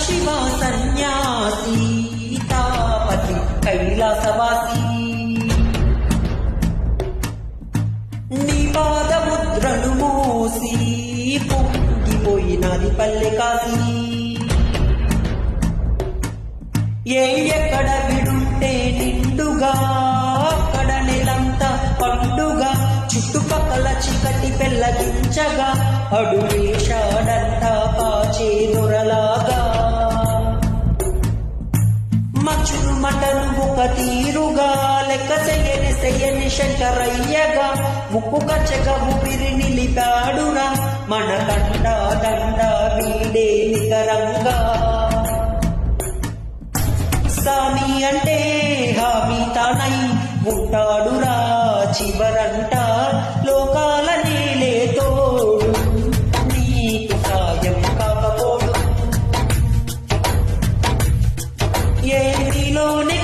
శివ సన్యాసి తాపతి కైలాసవాసి నీ పాదముద్రను మోసి పొంగిపోయినది పల్లె కాసి ఎక్కడ విడుంటే నిండుగా అక్కడ నెలంతా పండుగా చుట్టుపక్కల చీకటి పెళ్ళగించగా అడుగేశాడంట పాచే దొరలాగా మచ్చును మటను ఒక తీరుగా లెక్క చెయ్యని శంకరయ్యగా ముక్కు కచ్చగా ఊపిరి నిలిపాడురా మన దండ దండ వీడే నికరంగా స్వామి అంటే హామీ తానై ఉంటాడురా చివరంట లోకాల నేలే తోడు నీకు సాయం కాకపోడు ఏదిలోనే